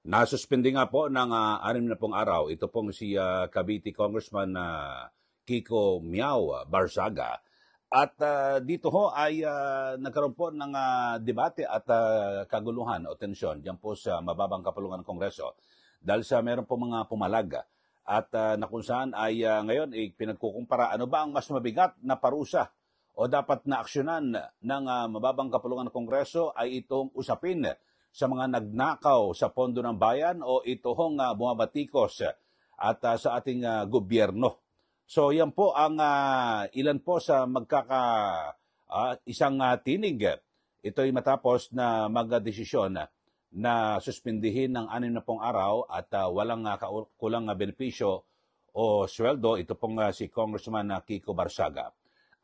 Nasuspindi nga po ng 60 araw. Ito pong si Cavite Congressman Kiko Miao Barzaga. At dito ho ay nagkaroon po ng debate at kaguluhan o tensyon diyan po sa mababang kapulungan ng Kongreso dahil sa meron po mga pumalag at na kung saan ay ngayon pinagkukumpara ano ba ang mas mabigat na parusa o dapat na aksyonan ng mababang kapulungan ng Kongreso ay itong usapin sa mga nagnakaw sa pondo ng bayan o ito hong bumabatikos at sa ating gobyerno. So yan po ang ilan po sa isang tinig. Ito'y matapos na magdesisyon na suspindihin ng 60 araw at walang kulang benepisyo o sweldo. Ito pong si Congressman Kiko Barzaga.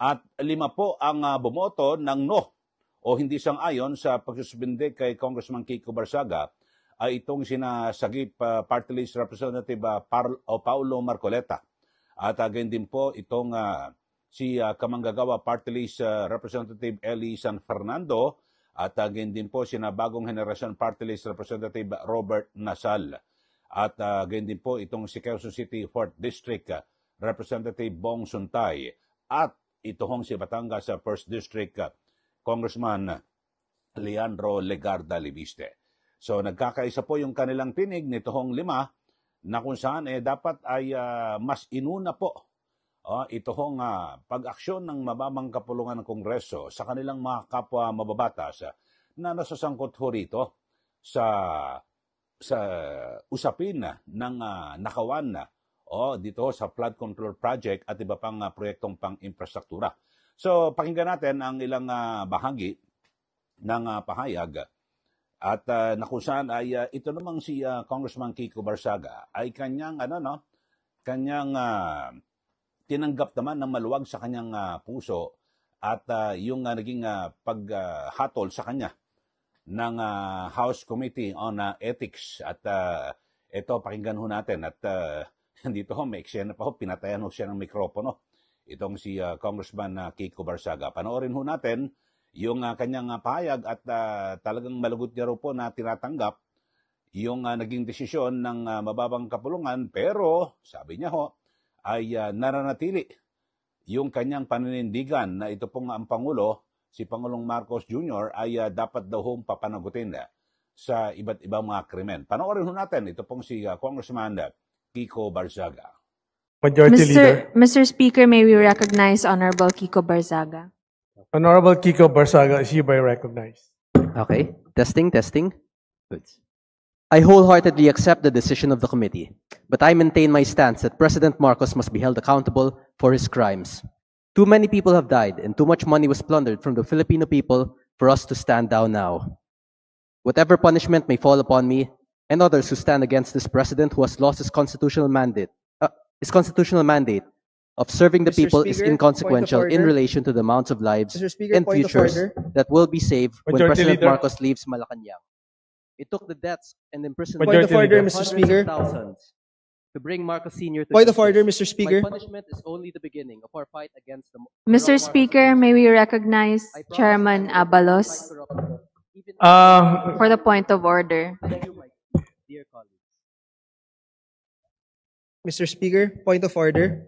At 5 po ang bumoto ng no o hindi sang-ayon sa pagsuspindi kay Congressman Kiko Barzaga ay itong sinasagip Party List Representative Paulo Marcoleta. At again din po itong si Kamanggagawa Party List Representative Eli San Fernando at again din po si Bagong Henerasyon Party List Representative Robert Nasal. At again din po itong si Quezon City 4th District Representative Bong Suntay at ito hong si Batangas 1st District Congressman Leandro Legarda Libiste. So nagkakaisa po yung kanilang tinig nito hong 5 na kung saan dapat ay mas inuna po ito hong pag-aksyon ng mababang kapulungan ng Kongreso sa kanilang mga kapwa mababatas na nasasangkot ho rito sa usapin ng nakawan dito sa flood control project at iba pang proyektong pang-infrastruktura. So, pakinggan natin ang ilang bahagi ng pahayag at na kung saan ay ito namang si Congressman Kiko Barzaga ay kanyang tinanggap naman ng maluwag sa kanyang puso at yung naging paghatol sa kanya ng House Committee on Ethics at ito pakinggan ho natin at dito ho may eksena pa ho, pinatayan ho siya ng mikropono. Itong si Congressman Kiko Barzaga. Panoorin ho natin yung kanyang pahayag at talagang malagot niya po na tinatanggap yung naging desisyon ng mababang kapulungan pero sabi niya ho ay nananatili yung kanyang paninindigan na ito pong ang Pangulo, si Pangulong Marcos Jr. ay dapat daw hong papanagutin sa iba't ibang mga krimen. Panoorin ho natin ito pong si Congressman Kiko Barzaga. Mr. Speaker, may we recognize Honorable Kiko Barzaga. Honorable Kiko Barzaga is hereby recognized. Okay. Testing. Good. I wholeheartedly accept the decision of the committee, but I maintain my stance that President Marcos must be held accountable for his crimes. Too many people have died and too much money was plundered from the Filipino people for us to stand down now. Whatever punishment may fall upon me and others who stand against this president who has lost his constitutional mandate of serving the people is inconsequential in relation to the amounts of lives and futures that will be saved when President Marcos leaves Malacanang. It took the deaths and imprisonment Point of order, of Mr. hundreds Speaker. of thousands to bring Marcos Sr. to Point of justice. order, Mr. Speaker. My punishment is only the beginning of our fight against the Mr. Speaker, may we recognize Chairman Abalos for the point of order. Dear colleagues. Mr. Speaker, point of order.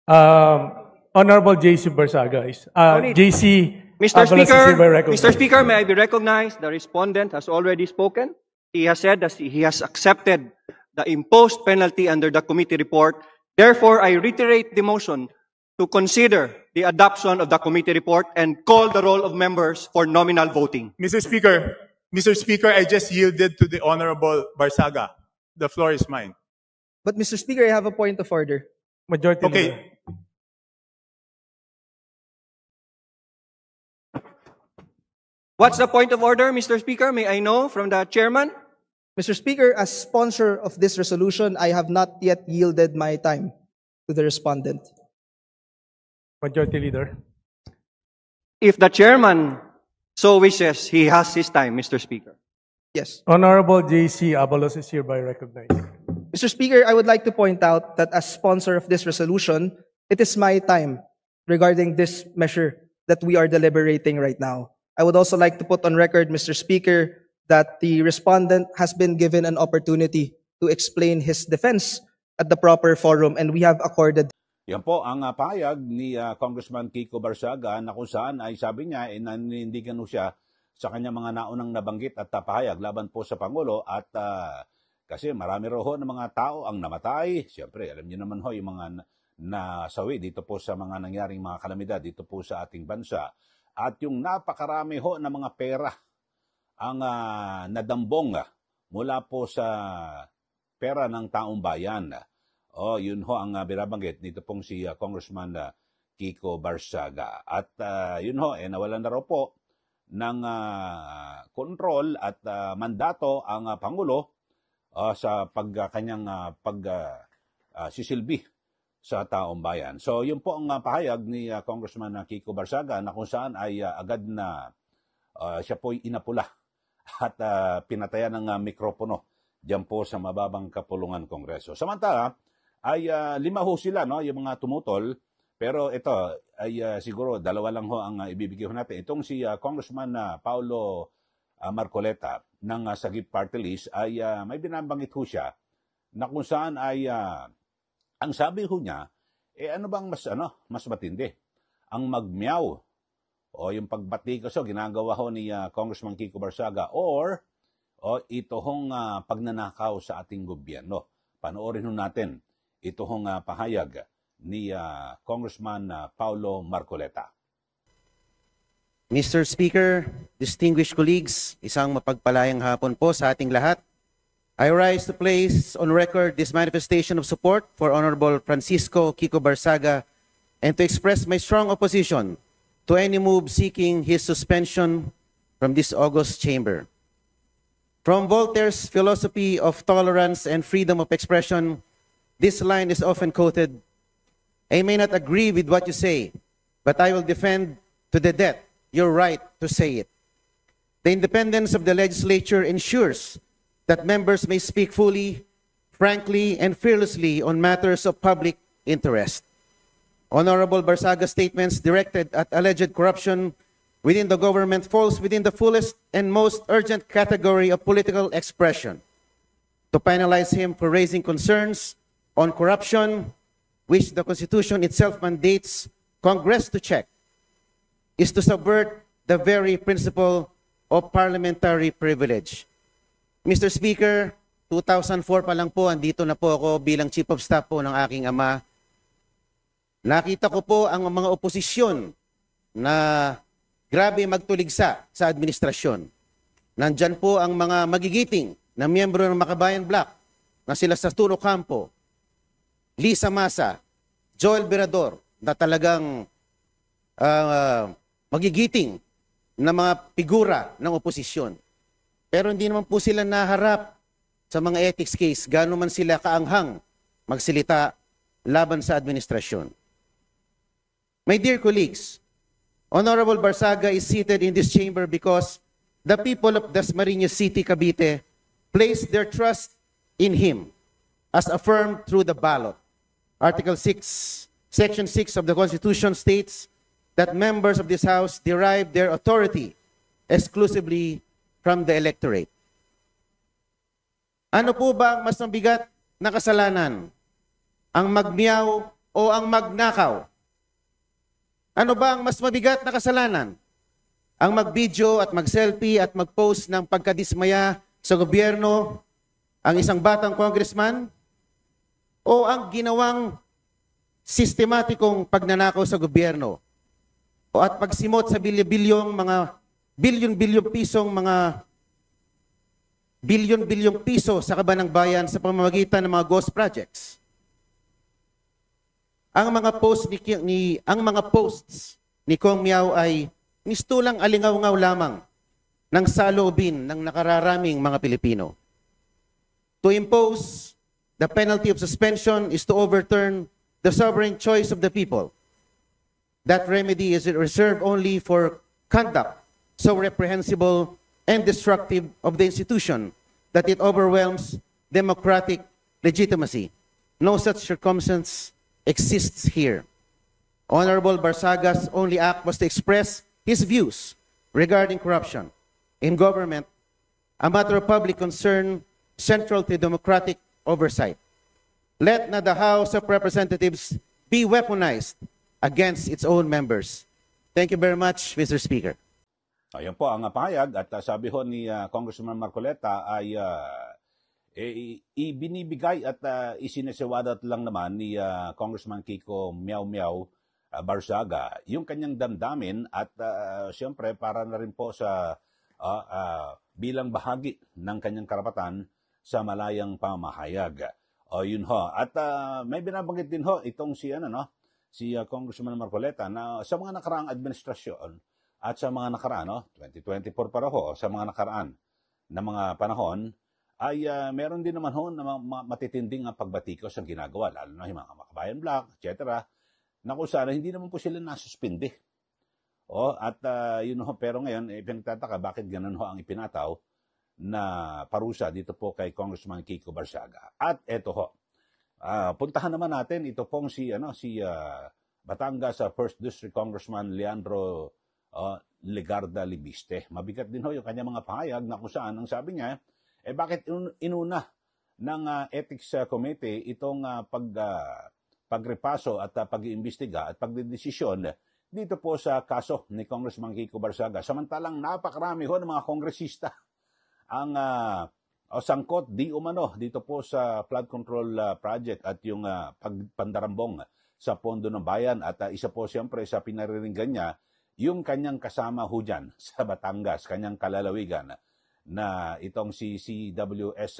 Honorable JC Barzaga is JC. Mr. Abalos is hereby recognized. Mr. Speaker, may I be recognized? The respondent has already spoken. He has said that he has accepted the imposed penalty under the committee report. Therefore, I reiterate the motion to consider the adoption of the committee report and call the roll of members for nominal voting. Mr. Speaker, I just yielded to the Honorable Barzaga. The floor is mine. But Mr. Speaker, I have a point of order. Majority Okay. Leader. What's the point of order, Mr. Speaker? May I know from the chairman? Mr. Speaker, as sponsor of this resolution, I have not yet yielded my time to the respondent. Majority Leader. If the chairman so wishes, he has his time, Mr. Speaker. Yes. Honorable JC Abalos is hereby recognized. Mr. Speaker, I would like to point out that as sponsor of this resolution, it is my time regarding this measure that we are deliberating right now. I would also like to put on record, Mr. Speaker, that the respondent has been given an opportunity to explain his defense at the proper forum, and we have accorded. Yan po ang pahayag ni Congressman Kiko Barsaga na kung saan ay sabi niya nanindigan ho siya sa kanyang mga naunang nabanggit at pahayag laban po sa Pangulo at kasi marami roho ng mga tao ang namatay. Siyempre, alam niyo naman ho yung mga nasawi dito po sa mga nangyaring mga kalamidad dito po sa ating bansa. At yung napakarami ho ng mga pera ang nadambong mula po sa pera ng taong bayan. Yun ho ang binabanggit nito pong si Congressman Kiko Barsaga. At yun ho, nawalan na raw po ng kontrol at mandato ang Pangulo sa kanyang sisilbi sa taong bayan. So yun po ang pahayag ni Congressman Kiko Barsaga na kung saan ay agad na siya po'y inapula at pinatayan ng mikropono diyan po sa mababang kapulungan Kongreso. Samantala, ay 5 ho sila, no, yung mga tumutol, pero ito ay siguro 2 lang ho ang ibibigay ho natin. Itong si Congressman Paulo Marcoleta ng Sagip Party List ay may binabanggit ho siya na kung saan ay ang sabi ho niya, ano bang mas matindi? Ang magmeow o yung pagbati kasi ginagawa ho ni Congressman Kiko Barsaga or ito hong pagnanakaw sa ating gobyerno. Panoorin ho natin ito hong pahayag ni Congressman Paulo Marcoleta. Mr. Speaker, distinguished colleagues, isang mapagpalayang hapon po sa ating lahat. I rise to place on record this manifestation of support for Honorable Francisco Kiko Barsaga and to express my strong opposition to any move seeking his suspension from this august chamber. From Voltaire's philosophy of tolerance and freedom of expression, this line is often quoted, "I may not agree with what you say, but I will defend to the death your right to say it." The independence of the legislature ensures that members may speak fully, frankly, and fearlessly on matters of public interest. Honorable Barsaga's statements directed at alleged corruption within the government falls within the fullest and most urgent category of political expression. To penalize him for raising concerns on corruption, which the Constitution itself mandates Congress to check, is to subvert the very principle of parliamentary privilege. Mr. Speaker, 2004 pa lang po, andito na po ako bilang Chief of Staff po ng aking ama. Nakita ko po ang mga oposisyon na grabe magtuligsa sa administrasyon. Nandyan po ang mga magigiting na miyembro ng Makabayan Bloc na sila Saturno Campo, Lisa Masa, Joel Berador, na talagang magigiting na mga figura ng oposisyon. Pero hindi naman po sila naharap sa mga ethics case, gano'n man sila kaanghang magsilita laban sa administrasyon. My dear colleagues, Honorable Barsaga is seated in this chamber because the people of Dasmariñas City, Cavite, placed their trust in him as affirmed through the ballot. Article 6, Section 6 of the Constitution states that members of this House derive their authority exclusively from the electorate. Ano po ba ang mas mabigat na kasalanan? Ang magmiyaw o ang magnakaw? Ano ba ang mas mabigat na kasalanan? Ang mag-video at mag-selfie at mag-post ng pagkadismaya sa gobyerno, ang isang batang congressman? O ang ginawang sistematikong pagnanakaw sa gobyerno? O at pagsimot sa bilyon-bilyong piso sa kaban ng bayan sa pamamagitan ng mga ghost projects? Ang mga posts ni Kong Miao ay mistulang alingaw-ngaw lamang ng saloobin ng nakararaming mga Pilipino. To impose the penalty of suspension is to overturn the sovereign choice of the people. That remedy is reserved only for conduct so reprehensible and destructive of the institution that it overwhelms democratic legitimacy. No such circumstance exists here. Honorable Barsaga's only act was to express his views regarding corruption in government a matter of public concern central to democratic oversight. Let not the House of Representatives be weaponized against its own members. Thank you very much, Mr. Speaker. Ayan po ang pahayag at sabi ho ni Congressman Marcoleta ay ibinibigay at isinisiwadat lang naman ni Congressman Kiko Miao Miao Barsaga yung kanyang damdamin at siyempre para na rin po sa bilang bahagi ng kanyang karapatan sa malayang pamahayag. O yun ho. At may binabanggit din ho itong si Congressman Marcoleta na sa mga nakaraang administrasyon at sa mga nakaraan 2024 para ho, sa mga nakaraan na mga panahon ay meron din naman ho na matitinding pagbatikos ang ginagawa, lalo na yung mga Makabayan Black, etc. Na kung sana hindi naman po sila nasuspindi. Yun ho, pero ngayon pinagtataka bakit ganun ho ang ipinataw na parusa dito po kay Congressman Kiko Barsaga. At eto ho, puntahan naman natin ito pong si Batangas First District Congressman Leandro Legarda Libiste. Mabigat din ho yung kanya mga pahayag na kung saan ang sabi niya, bakit inuna ng Ethics Committee itong pagrepaso at pag-iimbestiga at pagdedesisyon dito po sa kaso ni Congressman Kiko Barsaga. Samantalang napakarami ho ng mga kongresista ang sangkot di umano dito po sa flood control project at yung pagpandarambong sa pondo ng bayan at isa po siyempre sa pinariringgan niya yung kanyang kasama ho dyan sa Batangas, kanyang kalalawigan na itong si CWS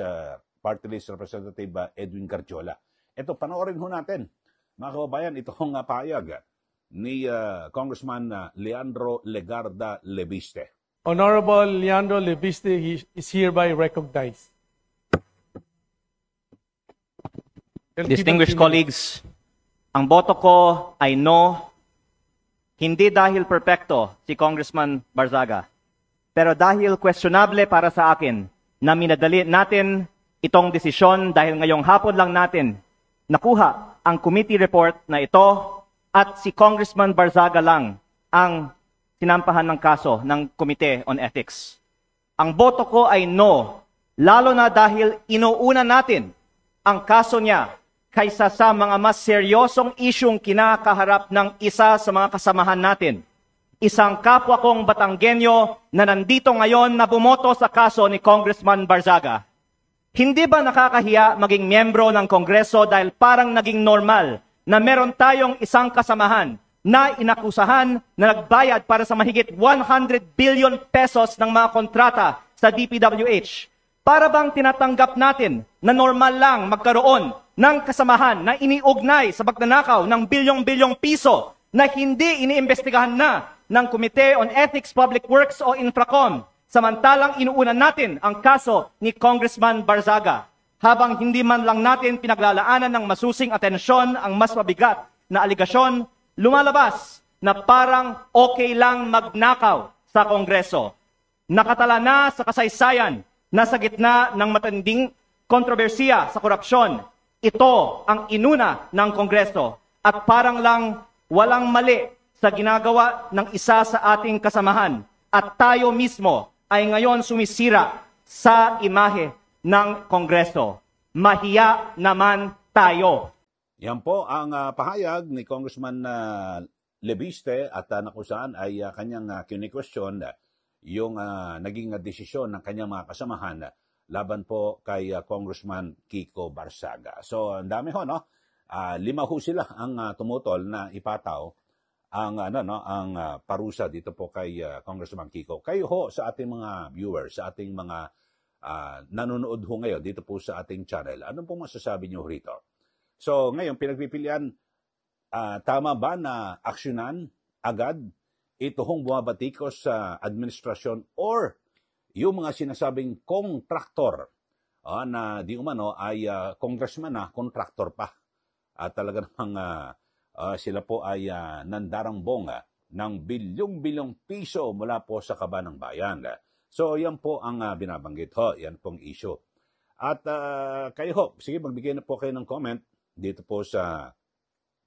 Party List Representative Edwin Garjola. Ito, panoorin ho natin mga kababayan itong pahayag ni Congressman Leandro Legarda Libiste. Honorable Leandro Libiste is hereby recognized. Distinguished colleagues, ang boto ko ay no, hindi dahil perpekto si Congressman Barzaga, pero dahil questionable para sa akin na minadali natin itong desisyon dahil ngayong hapon lang natin nakuha ang committee report na ito at si Congressman Barzaga lang ang sinampahan ng kaso ng Committee on Ethics. Ang boto ko ay no, lalo na dahil inuuna natin ang kaso niya kaysa sa mga mas seryosong isyong kinakaharap ng isa sa mga kasamahan natin. Isang kapwa kong Batanggenyo na nandito ngayon na bumoto sa kaso ni Congressman Barzaga. Hindi ba nakakahiya maging miyembro ng Kongreso dahil parang naging normal na meron tayong isang kasamahan na inakusahan na nagbayad para sa mahigit 100 billion pesos ng mga kontrata sa DPWH. Para bang tinatanggap natin na normal lang magkaroon ng kasamahan na iniugnay sa pagnanakaw ng bilyong-bilyong piso na hindi iniimbestigahan na ng Committee on Ethics, Public Works o Infracom, samantalang inuunan natin ang kaso ni Congressman Barzaga, habang hindi man lang natin pinaglalaanan ng masusing atensyon ang mas mabigat na aligasyon, lumalabas na parang okay lang magnakaw sa Kongreso. Nakatala na sa kasaysayan na sa gitna ng matinding kontrobersiya sa korupsyon, ito ang inuna ng Kongreso at parang lang walang mali sa ginagawa ng isa sa ating kasamahan at tayo mismo ay ngayon sumisira sa imahe ng Kongreso. Mahiya naman tayo. Yan po ang pahayag ni Congressman Libiste at na kung saan ay kanyang kini-question yung naging desisyon ng kanyang mga kasamahan laban po kay Congressman Kiko Barsaga. So, ang dami ho, no? 5 ho sila ang tumutol na ipataw ang parusa dito po kay Congressman Kiko. Kayo ho sa ating mga viewers, sa ating mga nanonood ho ngayon dito po sa ating channel, anong pong masasabi niyo rito? So, ngayon pinagpipilian, tama ba na aksyonan agad ito hong bumabatikos sa administrasyon or yung mga sinasabing kontraktor na di umano ay congressman na kontraktor pa. At talaga namang sila po ay nandarangbong ng bilyong-bilyong piso mula po sa kaba ng bayan. So yan po ang binabanggit ho, yan pong issue. At kayo ho, sige magbigay na po kayo ng comment dito po sa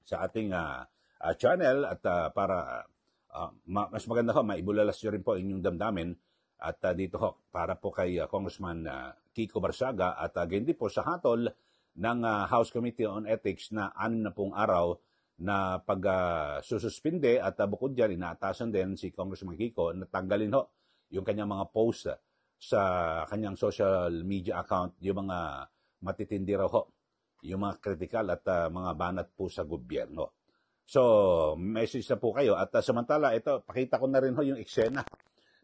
ating channel at para mas maganda ho, maibulalas nyo rin po inyong damdamin At dito ho, para po kay Congressman Kiko Barsaga at again din po sa hatol ng House Committee on Ethics na 6 na pong araw na pag-sususpinde at bukod dyan, inaatasan din si Congressman Kiko na tanggalin ho yung kanyang mga post sa kanyang social media account, yung mga matitindi raw ho, yung mga critical at mga banat po sa gobyerno. So, message na po kayo. At samantala, ito, pakita ko na rin ho yung eksena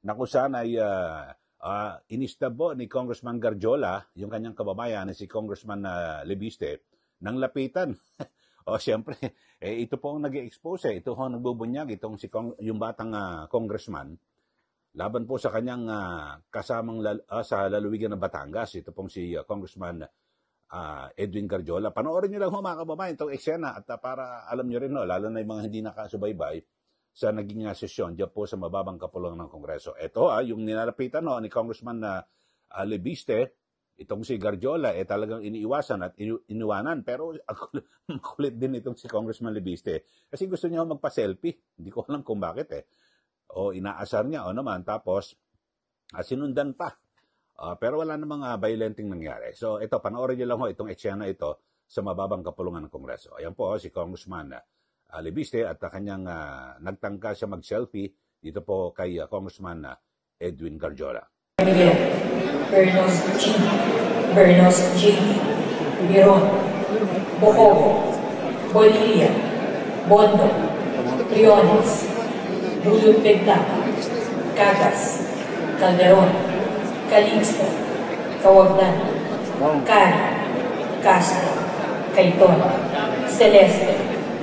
na kung saan ay inistabo ni Congressman Garjola, yung kanyang kababayan na si Congressman Lebiste, ng lapitan. O siyempre, ito po ang nag-expose. Ito ho nagbubunyag, yung batang congressman, laban po sa kanyang kasamang sa lalawigan ng Batangas. Ito pong si Congressman Edwin Garjola. Panoorin niyo lang ho mga kababayan itong eksena at para alam niyo rin, no, lalo na yung mga hindi nakasubaybay sa naging sesyon diyan po sa mababang kapulungan ng Kongreso. Ito yung nilalapitan ni Congressman Lebiste, itong si Garjola, talagang iniiwasan at iniwanan. Pero makulit din itong si Congressman Lebiste kasi gusto niya magpa-selfie. Hindi ko alam kung bakit O inaasar niya o naman, tapos sinundan pa. Pero wala namang violenting nangyari. So ito, panoorin niyo lang ho itong eksena ito sa mababang kapulungan ng Kongreso. Ayan po si Congressman Lebiste at kanyang nagtangka siya mag-selfie dito po kay Congressman Edwin Garjola. Bernos G, Bernos J, Biron, Bocobo, Bolivia, Bondo, Briones, Bulyo Pegta, Cagas, Calderon, Calixto, Cawagdan, Cari, Castro, Cayton, Celeste,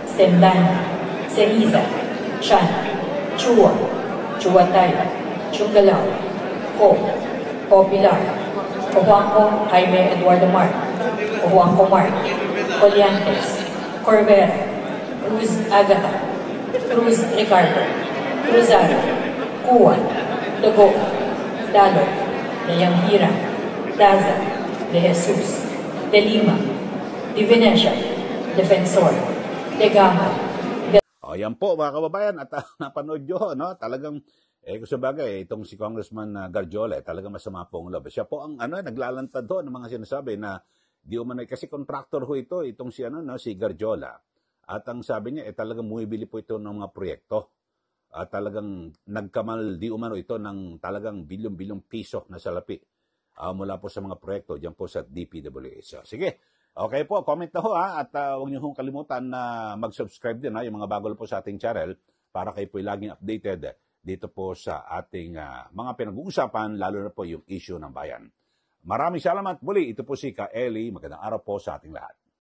Sendana, Ceniza, Chan, Chua, Chuatay, Chungalao, Ho, Popular, Ojuanco Jaime Eduardo Mark, Ojuanco Mark, Coliantes, Corvera, Cruz Agata, Cruz Ricardo, Cruzado, Cuan, Dugo, Dalo, De Yanghira, Daza, De Jesus, De Lima, De Venecia, Defensor, De Gama. Yan po mga kababayan at napanood nyo, no? Talagang kung sabagay, itong si Congressman Garjola, talagang masama pong loob. Siya po ang naglalantad ho ng mga sinasabi na di umano'y, kasi contractor ho ito, itong si si Garjola. At ang sabi niya, talagang bumibili po ito ng mga proyekto. At talagang nagkamal di umano ito ng talagang bilyong-bilyong piso na salapi mula po sa mga proyekto diyan po sa DPWH. So, sige, okay po, comment na ho at huwag niyo hong kalimutan na mag-subscribe din yung mga bago po sa ating channel para kayo po laging updated dito po sa ating mga pinag-uusapan, lalo na po yung issue ng bayan. Maraming salamat muli. Ito po si Ka Eli. Magandang araw po sa ating lahat.